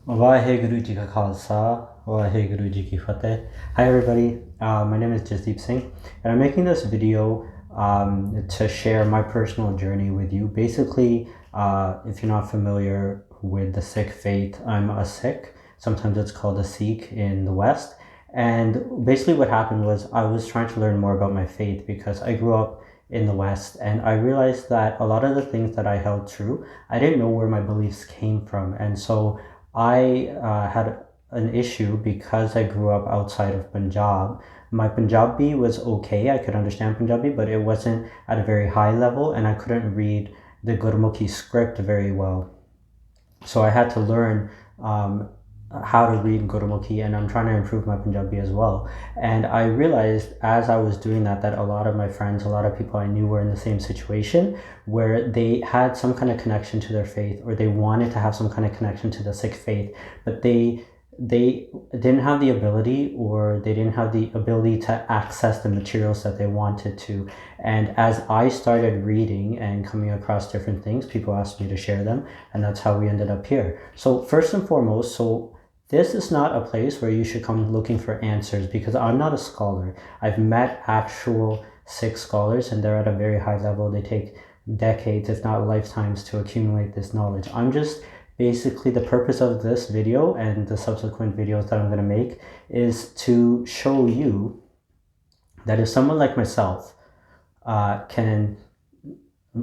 Vaheguru Ji Ka Khalsa, Vaheguru Ji Ki Fateh. Hi everybody, my name is Jasdeep Singh, and I'm making this video to share my personal journey with you. Basically, if you're not familiar with the Sikh faith, I'm a Sikh. Sometimes it's called a Sikh in the West. And basically what happened was I was trying to learn more about my faith because I grew up in the West, and I realized that a lot of the things that I held true, I didn't know where my beliefs came from. And so I had an issue because I grew up outside of Punjab. My Punjabi was okay. I could understand Punjabi, but it wasn't at a very high level, and I couldn't read the Gurmukhi script very well. So I had to learn how to read Gurmukhi, and I'm trying to improve my Punjabi as well. And I realized as I was doing that a lot of my friends, a lot of people I knew were in the same situation where they had some kind of connection to their faith, or they wanted to have some kind of connection to the Sikh faith, but they didn't have the ability, or they didn't have the ability to access the materials that they wanted to. And as I started reading and coming across different things, people asked me to share them, and that's how we ended up here. So first and foremost, this is not a place where you should come looking for answers, because I'm not a scholar. I've met actual Sikh scholars, and they're at a very high level. They take decades, if not lifetimes, to accumulate this knowledge. I'm just basically, the purpose of this video and the subsequent videos that I'm going to make is to show you that if someone like myself can,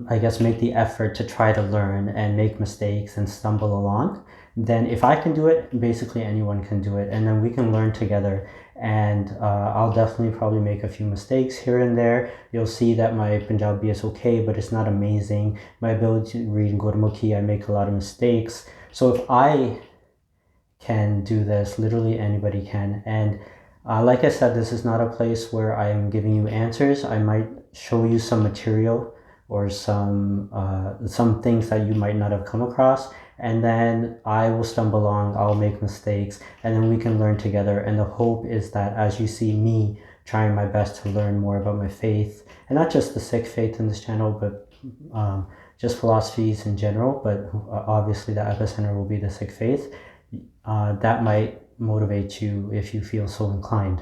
I guess, make the effort to try to learn and make mistakes and stumble along, then if I can do it, basically anyone can do it. And then we can learn together. And I'll definitely probably make a few mistakes here and there. You'll see that my Punjabi is okay, but it's not amazing. My ability to read Gurmukhi, I make a lot of mistakes. So if I can do this, literally anybody can. And like I said, this is not a place where I am giving you answers. I might show you some material or some things that you might not have come across, and then I will stumble along, I'll make mistakes, and then we can learn together. And the hope is that as you see me trying my best to learn more about my faith, and not just the Sikh faith in this channel, but just philosophies in general, but obviously the epicenter will be the Sikh faith, that might motivate you if you feel so inclined.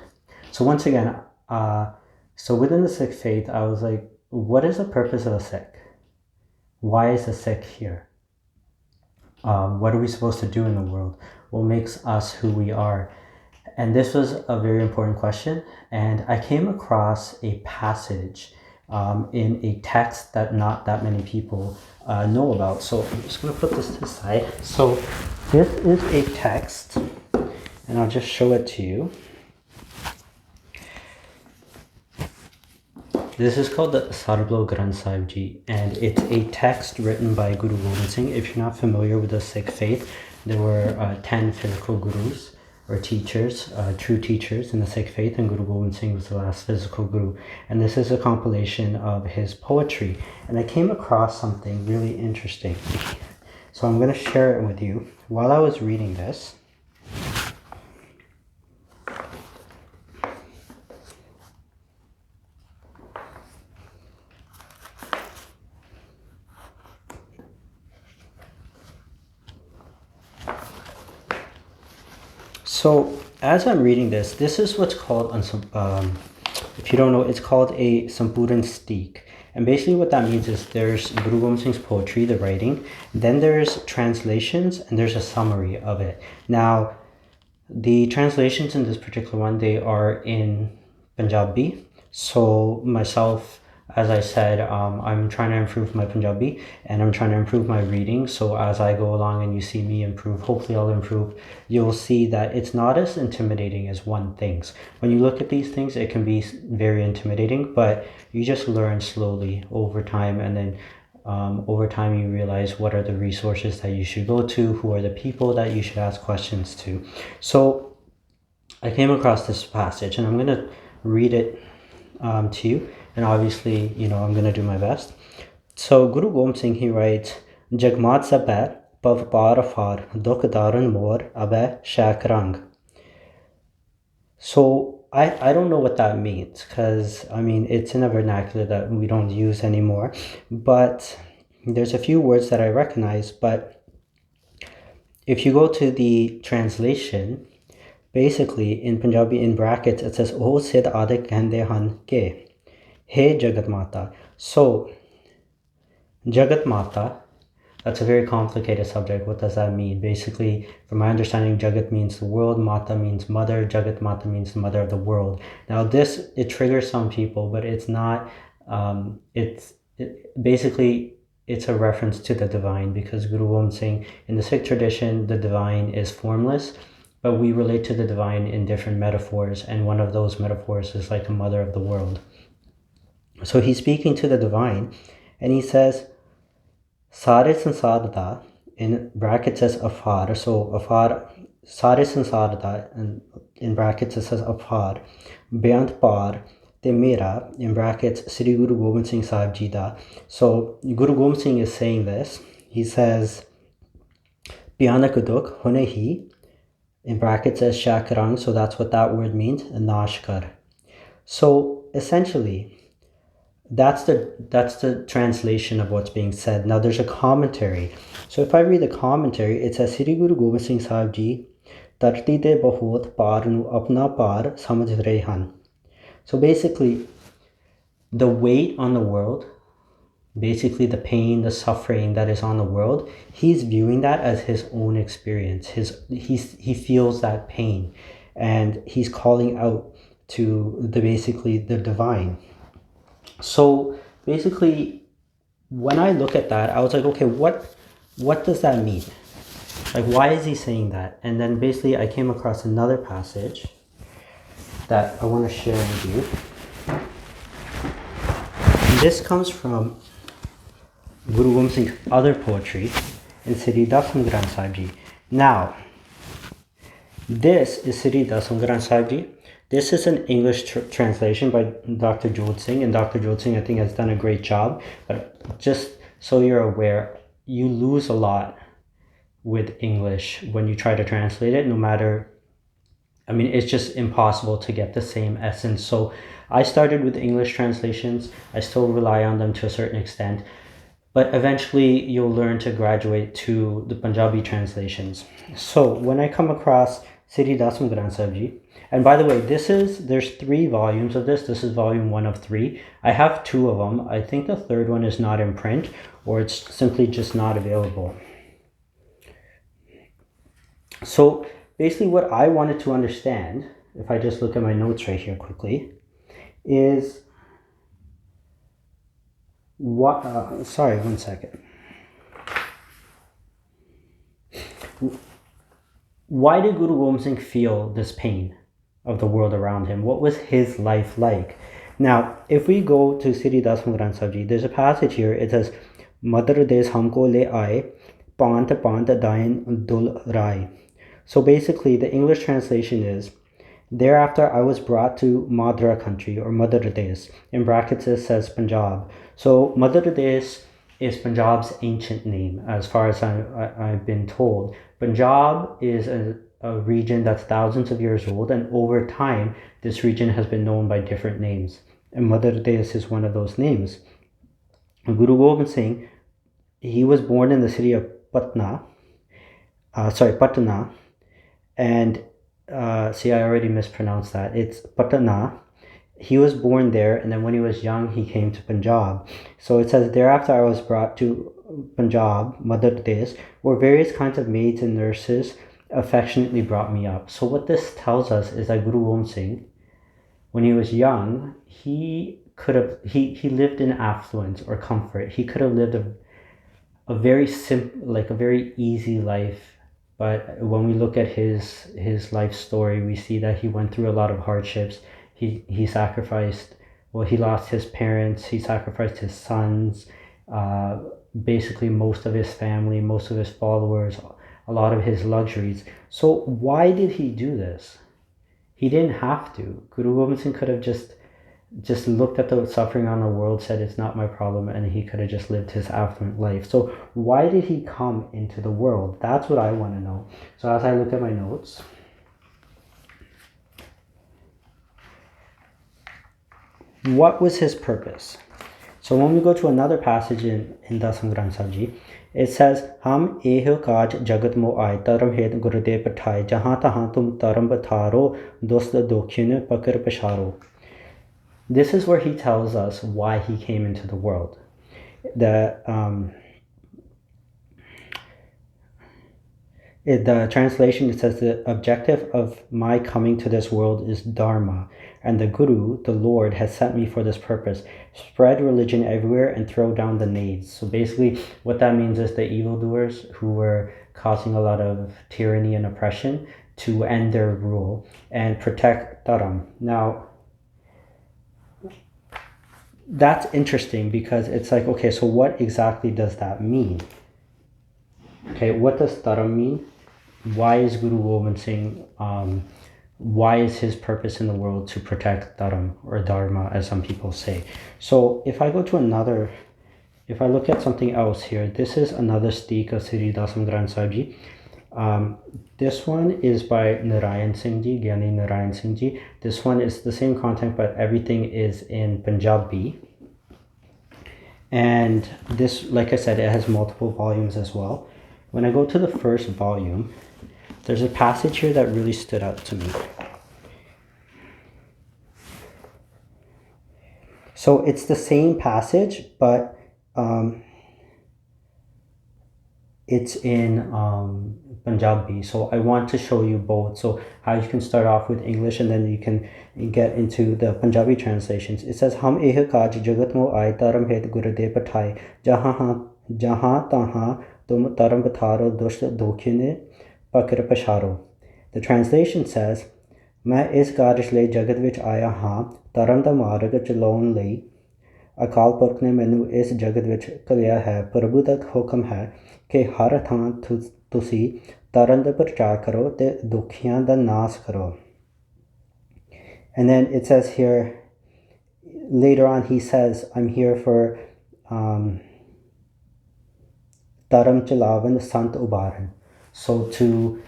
So once again, so within the Sikh faith, I was like, what is the purpose of a Sikh? Why is a Sikh here? What are we supposed to do in the world? What makes us who we are? And this was a very important question. And I came across a passage in a text that not that many people know about. So I'm just going to put this to the side. So this is a text, and I'll just show it to you. This is called the Sarabloh Granth Sahib, and it's a text written by Guru Gobind Singh. If you're not familiar with the Sikh faith, there were 10 physical gurus or teachers, true teachers in the Sikh faith, and Guru Gobind Singh was the last physical guru. And this is a compilation of his poetry. And I came across something really interesting. So I'm going to share it with you. While I was reading this, so as I'm reading this, this is what's called, if you don't know, it's called a Sampuran Steek. And basically what that means is there's Guru Gobind Singh's poetry, the writing, then there's translations, and there's a summary of it. Now, the translations in this particular one, they are in Punjabi. So myself, as I said, I'm trying to improve my Punjabi, and I'm trying to improve my reading. So as I go along and you see me improve, hopefully I'll improve, you'll see that it's not as intimidating as one thinks. When you look at these things, it can be very intimidating, but you just learn slowly over time. And then over time you realize what are the resources that you should go to, who are the people that you should ask questions to. So I came across this passage, and I'm going to read it to you. And obviously, I'm going to do my best. So Guru Gobind Singh, he writes, Jagmat Sabar, Pav Par Afar, Dukh Daran Mor, Abhay Shakrang. So I don't know what that means, because, it's in a vernacular that we don't use anymore. But there's a few words that I recognize, but if you go to the translation, basically in Punjabi, in brackets, it says, "Oh Sid Ade Kende Han Ke, Hey Jagat Mata." So, Jagat Mata, that's a very complicated subject. What does that mean? Basically, from my understanding, Jagat means the world, Mata means mother, Jagat Mata means the mother of the world. Now this, it triggers some people, but it's not, basically, it's a reference to the divine, because Guru Gobind Singh, in the Sikh tradition, the divine is formless, but we relate to the divine in different metaphors, and one of those metaphors is like a mother of the world. So he's speaking to the divine, and he says, Sare sansar da, in brackets says afar, so afar, Sare sansar da, and in brackets it says afar, Beant par, te mera, in brackets, Sri Guru Gobind Singh Sahib Ji da. So Guru Gobind Singh is saying this. He says, Byanak dukh hone hi, in brackets says shakarang, so that's what that word means, nashkar. So essentially, that's the translation of what's being said. Now there's a commentary. So if I read the commentary, it says, Sri Guru Gobind Singh Sahib Ji Tarti de bahut par nu apna par samajh rahe han. So basically, the weight on the world, basically the pain, the suffering that is on the world, he's viewing that as his own experience. He feels that pain, and he's calling out to basically the divine. So basically, when I look at that, I was like, okay, what does that mean? Like, why is he saying that? And then basically I came across another passage that I want to share with you. And this comes from Guru Gobind Singh's other poetry in Sri Dasam Granth Sahib. Now, this is Sri Dasam Granth Sahib. This is an English translation by Dr. Jodh Singh, and Dr. Jodh Singh, I think, has done a great job. But just so you're aware, you lose a lot with English when you try to translate it, no matter, I mean, it's just impossible to get the same essence. So I started with English translations. I still rely on them to a certain extent, but eventually you'll learn to graduate to the Punjabi translations. So when I come across Sri Dasam Granth Sahib, and by the way, there's 3 volumes of this. This is volume 1 of 3. I have 2 of them. I think the 3rd one is not in print, or it's simply just not available. So basically what I wanted to understand, if I just look at my notes right here quickly, is what, sorry, one second. Why did Guru Gobind Singh feel this pain of the world around him? What was his life like? Now, if we go to Sri Dasam Granth Sahib, there's a passage here. It says, Madar des hamko le aaye, Panth Panth dain dul rai. So basically, the English translation is, thereafter I was brought to Madra country, or Madar Des. In brackets it says Punjab. So Madar Des is Punjab's ancient name, as far as I've been told. Punjab is a region that's thousands of years old, and over time, this region has been known by different names. And Madar Des is one of those names. Guru Gobind Singh, he was born in the city of Patna, and see, I already mispronounced that. It's Patna. He was born there, and then when he was young, he came to Punjab. So it says, thereafter I was brought to Punjab, Madar Des, where various kinds of maids and nurses affectionately brought me up. So what this tells us is that Guru Gobind Singh, when he was young, he lived in affluence or comfort. He could have lived a very simple, like a very easy life. But when we look at his life story, we see that he went through a lot of hardships. He sacrificed, well, he lost his parents, he sacrificed his sons, basically most of his family, most of his followers, a lot of his luxuries. So why did he do this? He didn't have to. Guru Gobind Singh could have just looked at the suffering on the world, said it's not my problem, and he could have just lived his affluent life. So why did he come into the world? That's what I want to know. So as I look at my notes, what was his purpose? So when we go to another passage in Dasam Granth Sahib, It says, Ham eho kaj jagat mo aaye, taram het gurudev pathaye, jahan tahan tum taram batharo, dost dokhyune pakar pasharo. This is where he tells us why he came into the world. The translation, it says, the objective of my coming to this world is Dharma, and the Guru, the Lord, has sent me for this purpose. Spread religion everywhere and throw down the nades. So basically what that means is the evildoers who were causing a lot of tyranny and oppression, to end their rule and protect Dharam. Now, that's interesting because it's like, okay, so what exactly does that mean? Okay, what does Dharam mean? Why is Guru Gobind Singh, why is his purpose in the world to protect Dharam or Dharma, as some people say? So if I go to another, if I look at something else here, this is another stik of Sri Dasam Granth Sahib. This one is by Narayan Singh Ji, Gyani Narayan Singh Ji. This one is the same content, but everything is in Punjabi. And this, like I said, it has multiple volumes as well. When I go to the first volume, there's a passage here that really stood out to me. So it's the same passage, but it's in Punjabi. So I want to show you both. So how you can start off with English and then you can get into the Punjabi translations. It says, Ham eh kaj jagat mo aaye, taram het gurudev pathaye, jahan tahan tum taram batharo, dost dokhyune pakar pasharo. The translation says, मैं इस कारज ਲਈ ਜਗਤ ਵਿੱਚ ਆਇਆ ਹਾਂ, ਧਰਮ ਦਾ ਮਾਰਗ ਚਲਾਉਣ ਲਈ। ਅਕਾਲ ਪੁਰਖ ਨੇ ਮੈਨੂੰ ਇਸ ਜਗਤ ਵਿੱਚ ਘੱਲਿਆ ਹੈ। ਪ੍ਰਭੂ ਦਾ ਹੁਕਮ ਹੈ ਕਿ ਹਰ ਥਾਂ ਤੁਸੀਂ ਧਰਮ ਦਾ ਪ੍ਰਚਾਰ ਕਰੋ ਤੇ ਦੁਖੀਆਂ ਦਾ ਨਾਸ਼ ਕਰੋ. And then it says here, later on he says, I'm here for dharam chalavan sant ubaran. So to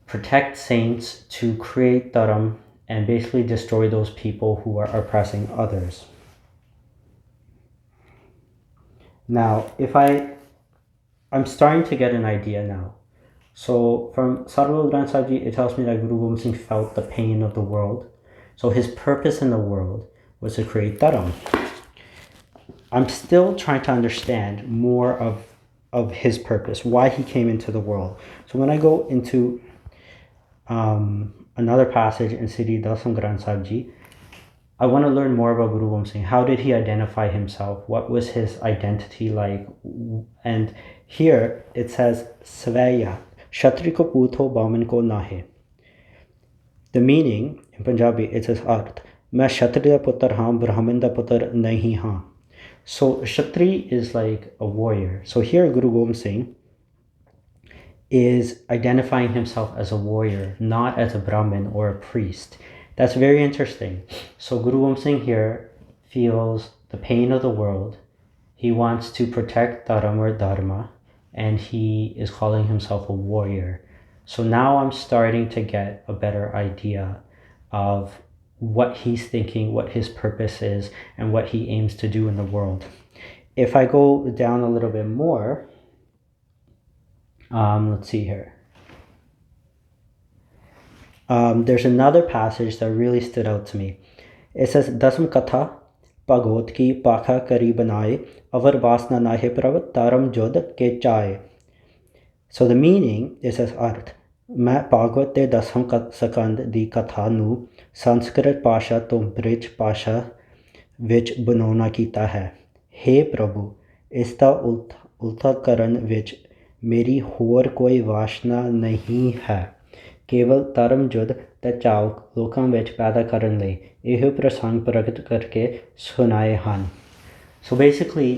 protect saints, to create dharam, and basically destroy those people who are oppressing others. Now, I'm starting to get an idea now. So from Sarabloh Granth Sahib, it tells me that Guru Gobind Singh felt the pain of the world. So his purpose in the world was to create dharam. I'm still trying to understand more of his purpose, why he came into the world. So when I go into another passage in Sri Dasam Granth Sahib, I want to learn more about Guru Gobind Singh. How did he identify himself? What was his identity like? And here it says, Svaya, Shatri ko putho Baman ko nahe. The meaning in Punjabi, it says Arth, Main Kshatriya putar haan, Brahmin da putar nahi haan. So Kshatri is like a warrior. So here Guru Gobind Singh is identifying himself as a warrior, not as a Brahmin or a priest. That's very interesting. So Guru Gobind Singh here feels the pain of the world. He wants to protect dharam or dharma, and he is calling himself a warrior. So now I'm starting to get a better idea of what he's thinking, what his purpose is, and what he aims to do in the world. If I go down a little bit more, let's see here. There's another passage that really stood out to me. It says, Dasam katha pagot ki pakha kari banaye, avar vasna nahe pravat taram jod ke chaye. So the meaning, it says Arth, मैं भागवत ਦੇ ਦਸਮ ਸਕੰਦ ਦੀ ਕਥਾ ਨੂੰ ਸੰਸਕ੍ਰਿਤ ਭਾਸ਼ਾ ਤੋਂ bridge ਭਾਸ਼ਾ ਵਿੱਚ ਬਣਾਉਣਾ ਕੀਤਾ ਹੈ। हे ਪ੍ਰਭੂ, ਇਸ ਦਾ ਉਲਥਾ ਕਰਨ ਵਿੱਚ ਮੇਰੀ ਹੋਰ ਕੋਈ ਵਾਸ਼ਨਾ ਨਹੀਂ ਹੈ। ਕੇਵਲ ਧਰਮ ਜੁੱਧ ਤੇ ਚਾਉ ਲੋਕਾਂ ਵਿੱਚ ਪੈਦਾ ਕਰਨ ਲਈ ਇਹ ਪ੍ਰਸੰਗ ਪ੍ਰਗਟ ਕਰਕੇ ਸੁਣਾਏ ਹਨ। So basically,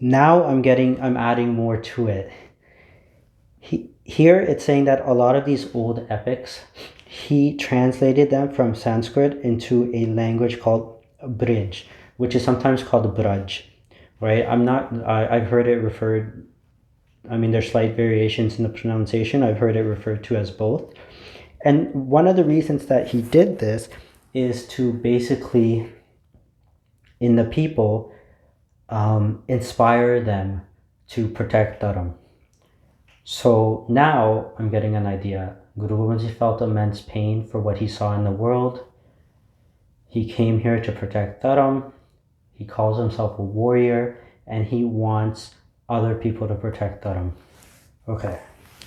now I'm adding more to it. Here it's saying that a lot of these old epics, he translated them from Sanskrit into a language called Brij, which is sometimes called Braj, right? I've heard it referred, there's slight variations in the pronunciation. I've heard it referred to as both. And one of the reasons that he did this is to basically, in the people, inspire them to protect Dharam. So now I'm getting an idea. Guru Gobind Singh felt immense pain for what he saw in the world. He came here to protect Dharam. He calls himself a warrior, and he wants other people to protect Dharam. Okay,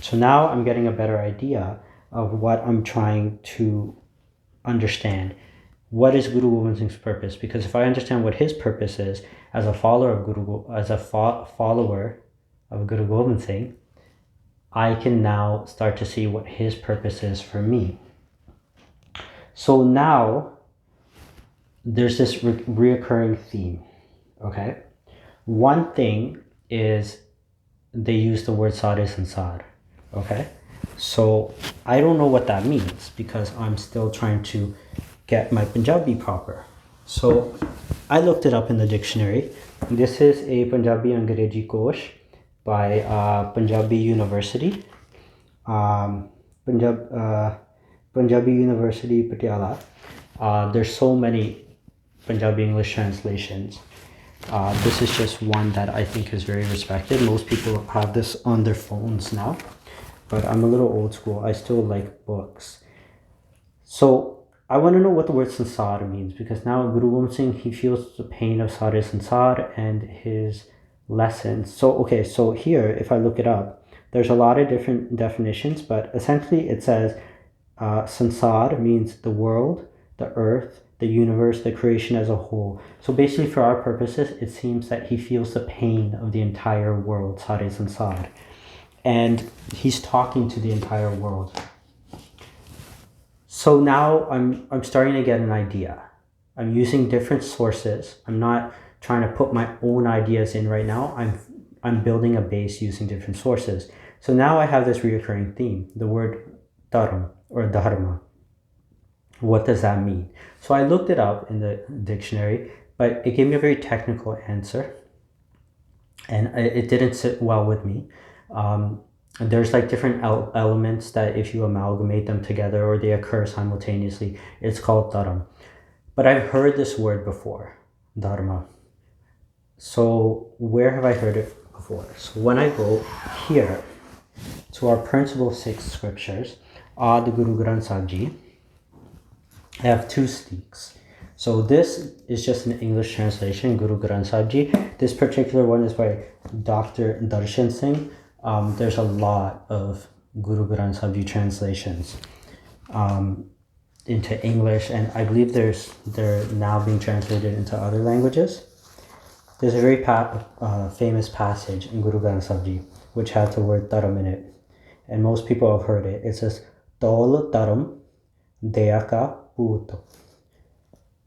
so now I'm getting a better idea of what I'm trying to understand. What is Guru Gobind Singh's purpose? Because if I understand what his purpose is as a follower of follower of Guru Gobind Singh, I can now start to see what his purpose is for me. So now there's this reoccurring theme. Okay, one thing is they use the word Sare Sansar. Okay, so I don't know what that means because I'm still trying to get my Punjabi proper. So I looked it up in the dictionary. This is a Punjabi Angrezi Kosh by Punjabi University, Punjabi University Patiala. There's so many Punjabi English translations. This is just one that I think is very respected. Most people have this on their phones now, but I'm a little old school. I still like books. So I want to know what the word Sansar means, because now Guru Gobind Singh, he feels the pain of Sare Sansar and his lessons. So, okay, so here, if I look it up, there's a lot of different definitions, but essentially it says Sansar means the world, the earth, the universe, the creation as a whole. So basically for our purposes, it seems that he feels the pain of the entire world, Sare Sansar. And he's talking to the entire world. So now I'm starting to get an idea. I'm using different sources. I'm not trying to put my own ideas in right now. I'm building a base using different sources. So now I have this recurring theme, the word dharam or dharma. What does that mean? So I looked it up in the dictionary, but it gave me a very technical answer, and it didn't sit well with me. There's like different elements that if you amalgamate them together or they occur simultaneously, it's called dharam. But I've heard this word before, dharma. So where have I heard it before? So when I go here to our principal Sikh scriptures, Ad Guru Granth Sahib, I have two Sikhs. So this is just an English translation, Guru Granth Sahib. This particular one is by Dr. Darshan Singh. There's a lot of Guru Granth Sahib translations into English, and I believe they're now being translated into other languages. There's a very famous passage in Guru Granth Sahib which has the word dharam in it, and most people have heard it. It says Tol dharam deyaka put.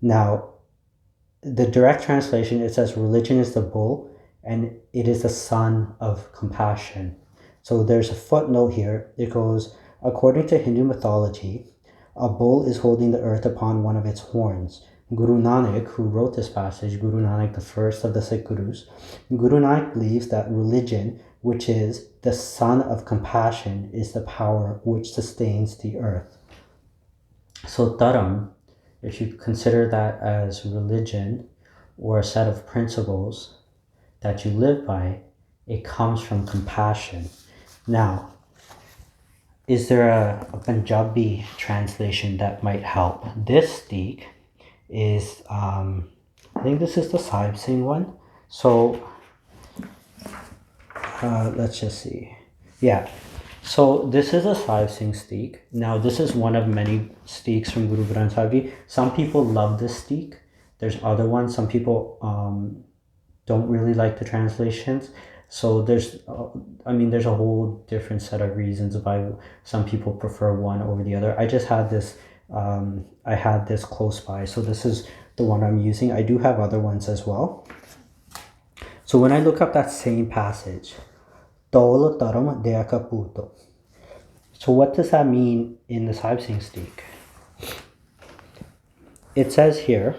Now, the direct translation, it says religion is the bull and it is the son of compassion. So there's a footnote here. It goes, according to Hindu mythology, a bull is holding the earth upon one of its horns. Guru Nanak, who wrote this passage, Guru Nanak, the first of the Sikh Gurus, Guru Nanak believes that religion, which is the son of compassion, is the power which sustains the earth. So dharam, if you consider that as religion or a set of principles that you live by, it comes from compassion. Now, is there a Punjabi translation that might help? This Sikh is, I think this is the Sahib Singh one. So, let's just see. Yeah. So this is a Sahib Singh Sikh. Now this is one of many Sikhs from Guru Granth Sahib. Some people love this Sikh. There's other ones. Some people don't really like the translations. So there's a whole different set of reasons why some people prefer one over the other. I just had this, I had this close by. So this is the one I'm using. I do have other ones as well. So when I look up that same passage, Tol Taram Deaka Puto. So what does that mean in the Sahib Singh Sikh? It says here,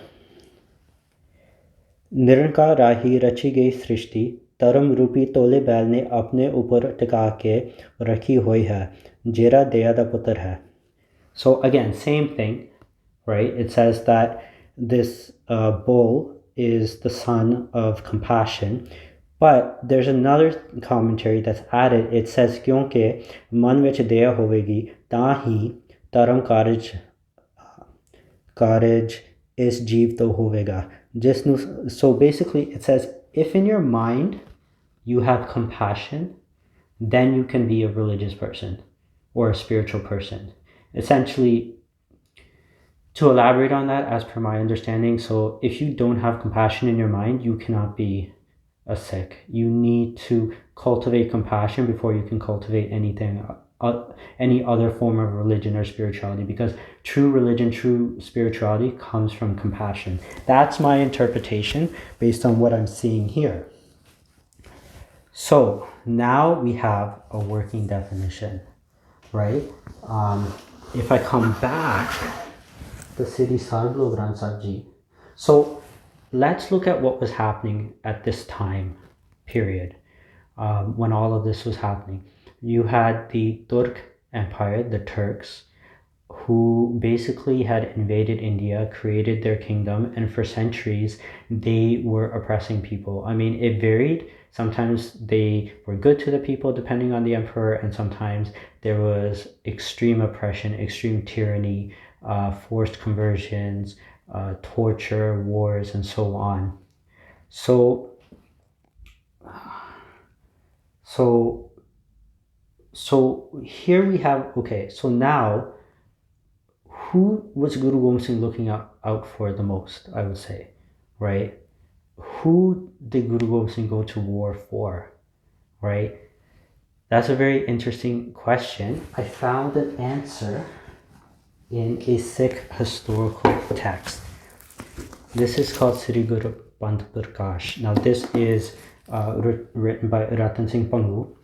Niranka Rahi Rachi Gayi Srishti Taram Rupi Tole Bail ne apne upar tika ke rakhi hoi hai, Jera Deya da putar hai. So again, same thing, right? It says that this bull is the son of compassion. But there's another commentary that's added. It says, "Kyonke man vich daya hovegi, ta hi dharam karaj is jeev to hovega." So basically, it says, if in your mind you have compassion, then you can be a religious person or a spiritual person. Essentially, to elaborate on that, as per my understanding, so if you don't have compassion in your mind, you cannot be a Sikh. You need to cultivate compassion before you can cultivate anything, any other form of religion or spirituality, because true religion, true spirituality comes from compassion. That's my interpretation based on what I'm seeing here. So now we have a working definition, right? If I come back, the city Sarabloh Granth Sahib. So let's look at what was happening at this time period, when all of this was happening. You had the Turk Empire, the Turks, who basically had invaded India, created their kingdom, and for centuries they were oppressing people. I mean, it varied. Sometimes they were good to the people depending on the emperor, and sometimes there was extreme oppression, extreme tyranny, forced conversions, torture, wars, and so on. So here we have, okay, so now who was Guru Gobind Singh looking out for the most, I would say, right? Who did Guru Gobind Singh go to war for, right? That's a very interesting question. I found an answer in a Sikh historical text. This is called Sri Guru Panth Prakash. Now this is written by Rattan Singh Bhangoo.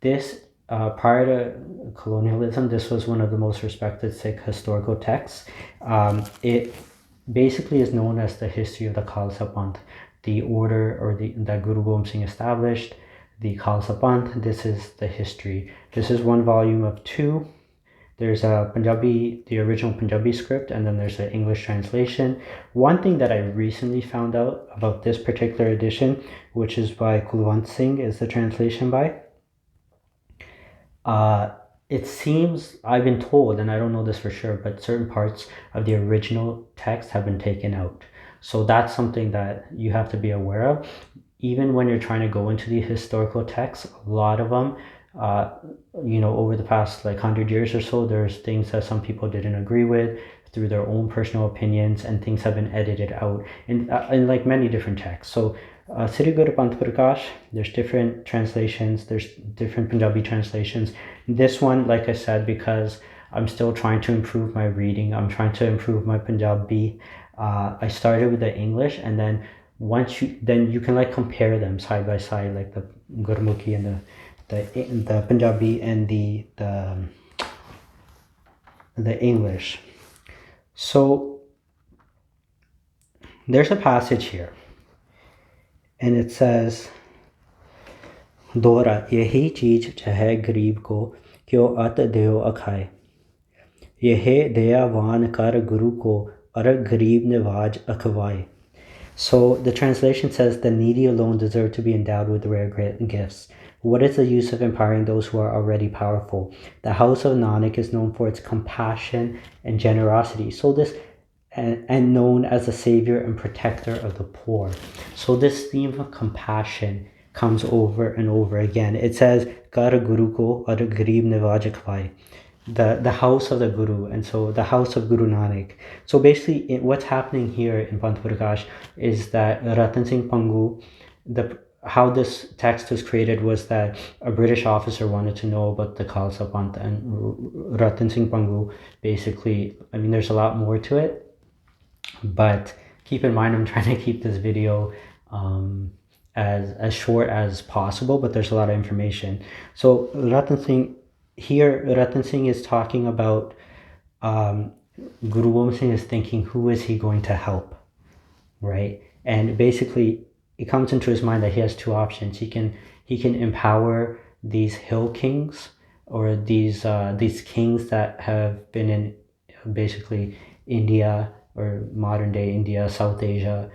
This prior to colonialism, this was one of the most respected Sikh historical texts. It basically is known as the history of the Khalsa Panth, the order or that Guru Gobind Singh established, the Khalsa Panth. This is the history. This is one volume of two. There's a Punjabi, the original Punjabi script, and then there's an English translation. One thing that I recently found out about this particular edition, which is by Kulwant Singh, is the translation by. It seems, I've been told, and I don't know this for sure, but certain parts of the original text have been taken out. So that's something that you have to be aware of. Even when you're trying to go into the historical texts, a lot of them, over the past like 100 years or so, there's things that some people didn't agree with through their own personal opinions, and things have been edited out in like many different texts. So Sri Guru Panth Prakash, there's different translations, there's different Punjabi translations. This one, like I said, because I'm still trying to improve my reading, I'm trying to improve my Punjabi, I started with the English, and then you can like compare them side by side, like the Gurmukhi and the Punjabi and the English. So there's a passage here, and it says, "Dora yehi cheez chahe gareeb ko kyo at deo akhaye. Yehe deyawaan kar guru ko ar gareeb nivaj akhwaye." So the translation says, the needy alone deserve to be endowed with rare gifts. What is the use of empowering those who are already powerful? The house of Nanak is known for its compassion and generosity. So this, and known as the savior and protector of the poor. So this theme of compassion comes over and over again. It says, Kar Guru ko ar gareeb nivaj akhwaye. The house of the Guru, and so the house of Guru Nanak. So basically what's happening here in Panth Prakash is that Rattan Singh Bhangoo, how this text was created was that a British officer wanted to know about the Khalsa Panth, and Rattan Singh Bhangoo basically, I mean, there's a lot more to it, but keep in mind I'm trying to keep this video as short as possible, but there's a lot of information. So Rattan Singh is talking about Guru Gobind Singh is thinking, who is he going to help, right? And basically it comes into his mind that he has two options. He can empower these hill kings, or these kings that have been in basically India or modern day India, South Asia,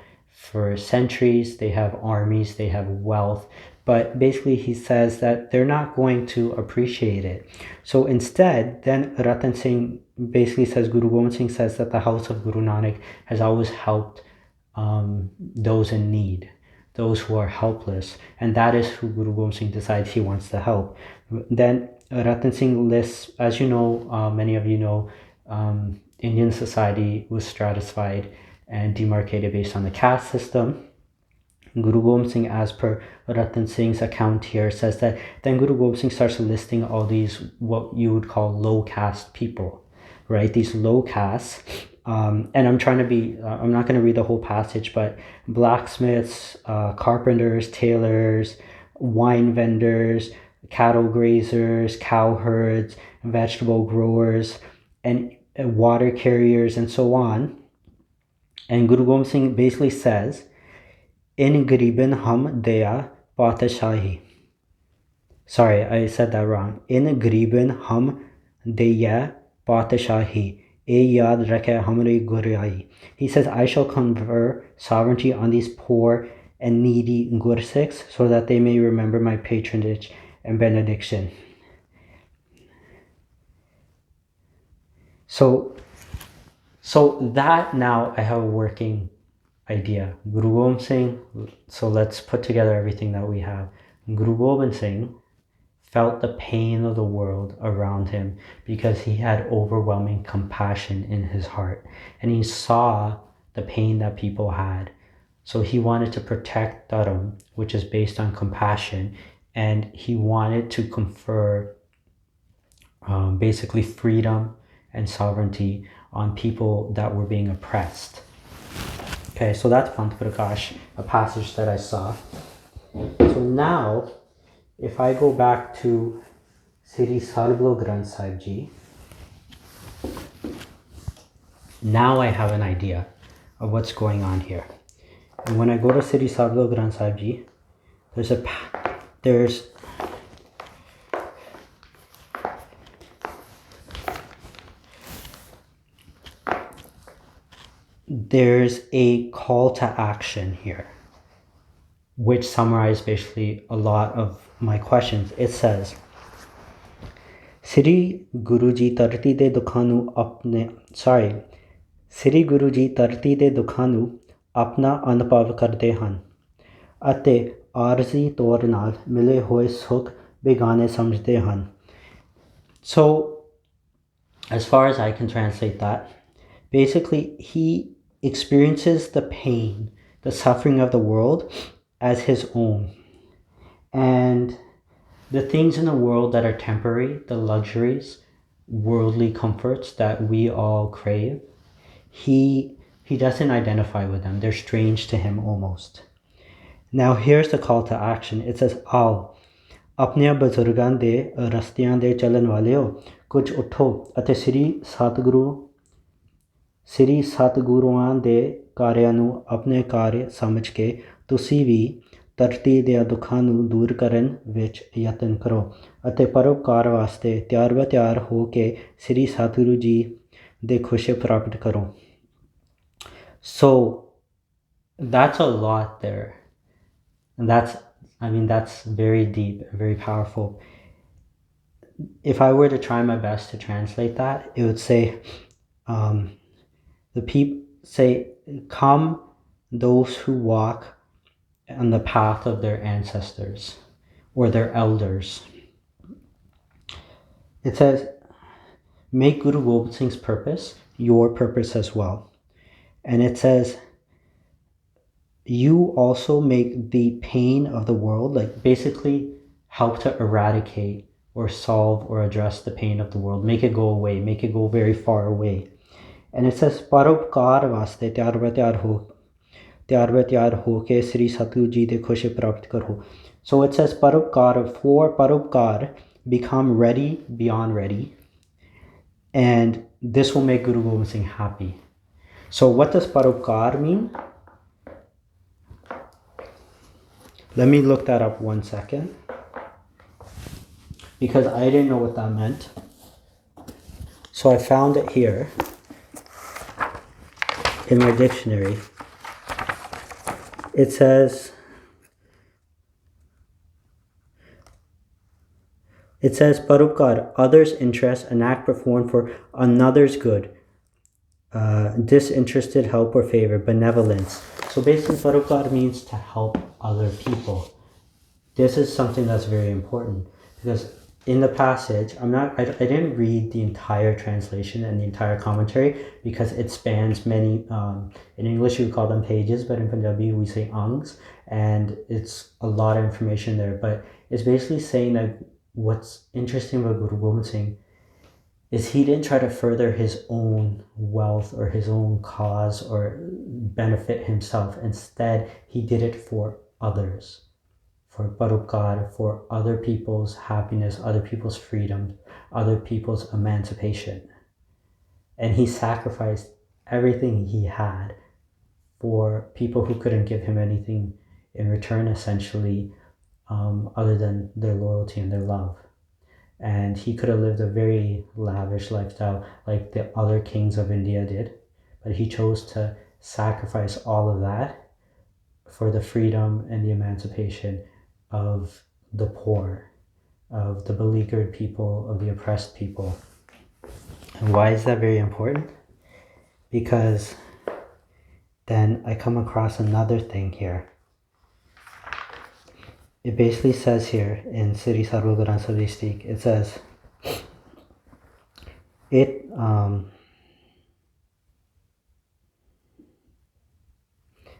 for centuries, they have armies, they have wealth, but basically he says that they're not going to appreciate it. So instead, then Rattan Singh basically says, Guru Gobind Singh says that the house of Guru Nanak has always helped those in need, those who are helpless, and that is who Guru Gobind Singh decides he wants to help. Then Rattan Singh lists, as you know, many of you know, Indian society was stratified and demarcated based on the caste system. Guru Gobind Singh, as per Rattan Singh's account here, says that then Guru Gobind Singh starts listing all these what you would call low caste people, right? These low castes. And I'm trying to be, I'm not going to read the whole passage, but blacksmiths, carpenters, tailors, wine vendors, cattle grazers, cowherds, vegetable growers, and water carriers, and so on. And Guru Gobind Singh basically says, in Garibin Hum Daya Patashahi. Sorry, I said that wrong. In Garibin Hum Daya Patashahi. E Yad Rakhe Hamre Guryai. He says, I shall confer sovereignty on these poor and needy Gursikhs so that they may remember my patronage and benediction. So that now I have a working idea. Guru Gobind Singh, so let's put together everything that we have. Guru Gobind Singh felt the pain of the world around him because he had overwhelming compassion in his heart, and he saw the pain that people had. So he wanted to protect Dharam, which is based on compassion, and he wanted to confer basically freedom and sovereignty on people that were being oppressed. Okay, so that's Panth Prakash, a passage that I saw. So now, if I go back to Sri Sarabloh Granth Sahib Ji, now I have an idea of what's going on here. And when I go to Sri Sarabloh Granth Sahib Ji, there's a call to action here, which summarizes basically a lot of my questions. It says, Sri Guruji Tarti de Dukhanu apne, Sri Guruji Tarti de Dukhanu apna anubhav karte han, ਅਤੇ ਆਰਜ਼ੀ ਤੌਰ ਨਾਲ ਮਿਲੇ ਹੋਏ ਸੁੱਖ ਬੇਗਾਨੇ ਸਮਝਦੇ ਹਨ. So, as far as I can translate that, basically he experiences the pain, the suffering of the world as his own. And the things in the world that are temporary, the luxuries, worldly comforts that we all crave, he doesn't identify with them. They're strange to him almost. Now here's the call to action. It says, आओ अपने बजुर्गां दे रस्तियां दे चलन वालेओ कुछ उठो ਅਤੇ ਸ੍ਰੀ ਸਤਿਗੁਰੂਆਂ ਦੇ ਕਾਰਿਆਂ ਨੂੰ ਆਪਣੇ ਕਾਰਜ ਸਮਝ ਕੇ ਤੁਸੀਂ ਵੀ ਧਰਤੀ ਦੇ ਦੁੱਖਾਂ ਨੂੰ ਦੂਰ ਕਰਨ ਵਿੱਚ ਯਤਨ ਕਰੋ ਅਤੇ ਪਰਉਪਕਾਰ ਵਾਸਤੇ ਤਿਆਰ ਬਰ ਹੋ ਕੇ ਸ੍ਰੀ ਸਤਿਗੁਰੂ ਜੀ ਦੇ ਖੁਸ਼ੀ ਪ੍ਰਾਪਤ ਕਰੋ. So that's a lot there. And that's very deep and very powerful. If I were to try my best to translate that, it would say, the people say, come those who walk on the path of their ancestors or their elders. It says, make Guru Gobind Singh's purpose your purpose as well. And it says, you also make the pain of the world, like basically help to eradicate or solve or address the pain of the world, make it go away, make it go very far away. And it says, parupkar vaste tyar ho ke Sri Satguru Ji de khushi prapt karo. So it says parupkar, for parupkar, become ready beyond ready, and this will make Guru Gobind Singh happy. So what does parupkar mean? Let me look that up 1 second, because I didn't know what that meant. So I found it here in my dictionary. It says, Parupkar, others' interest, an act performed for another's good, disinterested help or favor, benevolence. So basically, Parupkar means to help other people. This is something that's very important because in the passage, I didn't read the entire translation and the entire commentary because it spans many, in English we call them pages, but in Punjabi we say angs, and it's a lot of information there. But it's basically saying that what's interesting about Guru Gobind Singh is he didn't try to further his own wealth or his own cause or benefit himself. Instead, he did it for others, for Parupkar, for other people's happiness, other people's freedom, other people's emancipation. And he sacrificed everything he had for people who couldn't give him anything in return, essentially, other than their loyalty and their love. And he could have lived a very lavish lifestyle like the other kings of India did, but he chose to sacrifice all of that for the freedom and the emancipation of the poor, of the beleaguered people, of the oppressed people. And why is that very important? Because then I come across another thing here. It basically says here in Sri Sarabloh Granth Sahib, it says,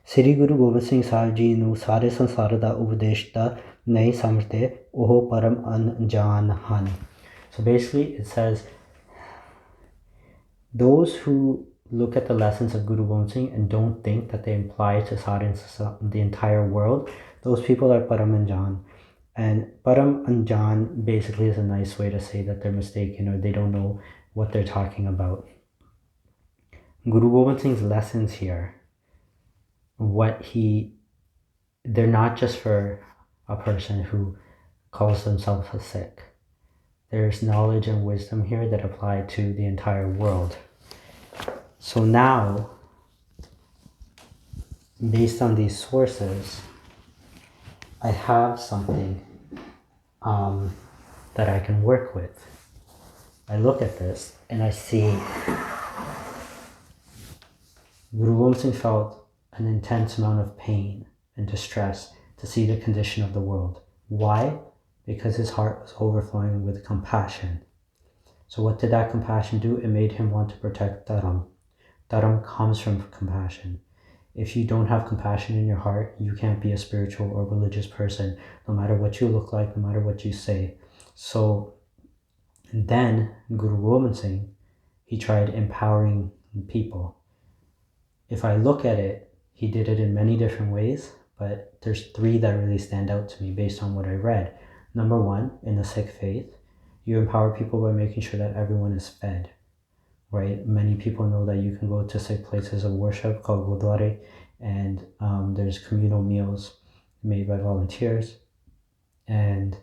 Sri Guru Gobind Singh Sahib Ji ਨੂੰ ਸਾਰੇ ਸੰਸਾਰ ਦਾ ਉਪਦੇਸ਼ ਤਾਂ ਨਹੀਂ ਸਮਝਦੇ, ਉਹ ਪਰਮ ਅਣਜਾਣ ਹਨ. So basically it says, those who look at the lessons of Guru Gobind Singh and don't think that they apply to the entire world, those people are param anjan. And param anjan basically is a nice way to say that they're mistaken or they don't know what they're talking about. Guru Gobind Singh's lessons here, they're not just for a person who calls themselves a Sikh. There's knowledge and wisdom here that apply to the entire world. So now, based on these sources, I have something that I can work with. I look at this and I see Guru Gobind Singh felt an intense amount of pain and distress to see the condition of the world. Why? Because his heart was overflowing with compassion. So what did that compassion do? It made him want to protect Dharam. Dharam comes from compassion. If you don't have compassion in your heart, you can't be a spiritual or religious person, no matter what you look like, no matter what you say. So then Guru Gobind Singh, he tried empowering people. If I look at it, he did it in many different ways, but there's three that really stand out to me based on what I read. Number one, in the Sikh faith, you empower people by making sure that everyone is fed, right? Many people know that you can go to Sikh places of worship called Gurdwara, and there's communal meals made by volunteers, and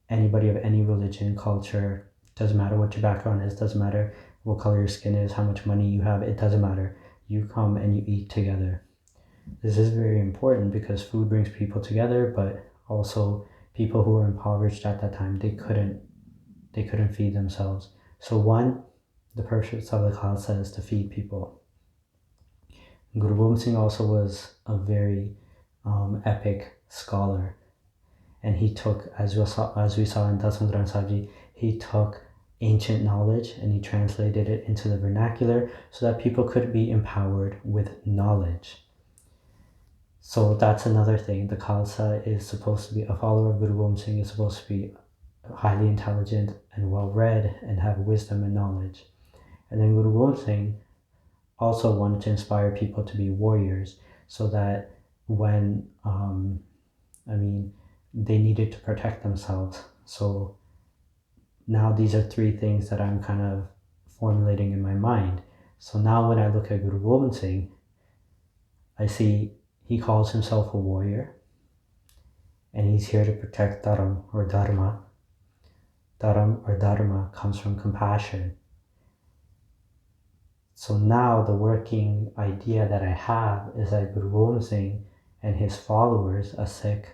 anybody of any religion, culture, doesn't matter what your background is, doesn't matter what color your skin is, how much money you have, it doesn't matter. You come and you eat together. This is very important because food brings people together, but also people who were impoverished at that time, they couldn't feed themselves. So one, the purpose of the Khalsa is to feed people. Guru Gobind Singh also was a very epic scholar, and he took, as we saw in Dasam Granth Sahib, he took ancient knowledge and he translated it into the vernacular so that people could be empowered with knowledge. So that's another thing. The Khalsa is supposed to be, a follower of Guru Gobind Singh is supposed to be highly intelligent and well-read and have wisdom and knowledge. And then Guru Gobind Singh also wanted to inspire people to be warriors so that when, they needed to protect themselves. So now these are three things that I'm kind of formulating in my mind. So now when I look at Guru Gobind Singh, I see he calls himself a warrior, and he's here to protect Dharam or Dharma. Dharam or Dharma comes from compassion. So now the working idea that I have is that Guru Gobind Singh and his followers, a Sikh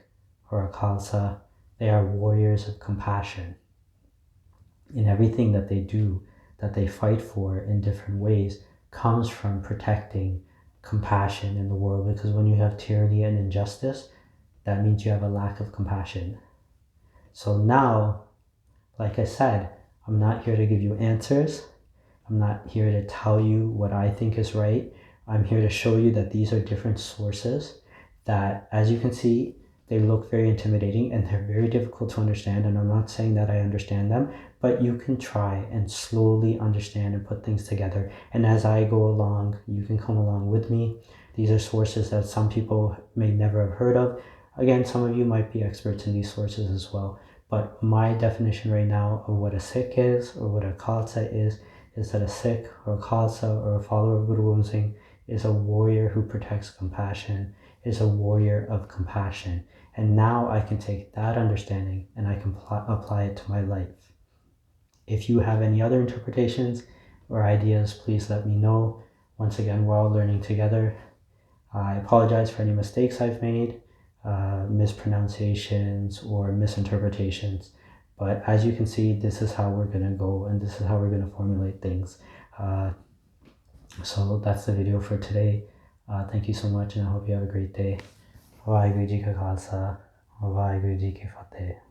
or a Khalsa, they are warriors of compassion. In everything that they do, that they fight for in different ways, comes from protecting compassion in the world, because when you have tyranny and injustice, that means you have a lack of compassion. So now, like I said, I'm not here to give you answers. I'm not here to tell you what I think is right. I'm here to show you that these are different sources that, as you can see, they look very intimidating and they're very difficult to understand. And I'm not saying that I understand them, but you can try and slowly understand and put things together. And as I go along, you can come along with me. These are sources that some people may never have heard of. Again, some of you might be experts in these sources as well. But my definition right now of what a Sikh is, or what a Khalsa is that a Sikh or a Khalsa or a follower of Guru Gobind Singh is a warrior who protects compassion, is a warrior of compassion. And now I can take that understanding and I can apply it to my life. If you have any other interpretations or ideas, please let me know. Once again, we're all learning together. I apologize for any mistakes I've made, mispronunciations or misinterpretations. But as you can see, this is how we're going to go and this is how we're going to formulate things. So that's the video for today. Thank you so much and I hope you have a great day. Vaheguru Ji Ka Khalsa, Vaheguru Ji Ki Fateh.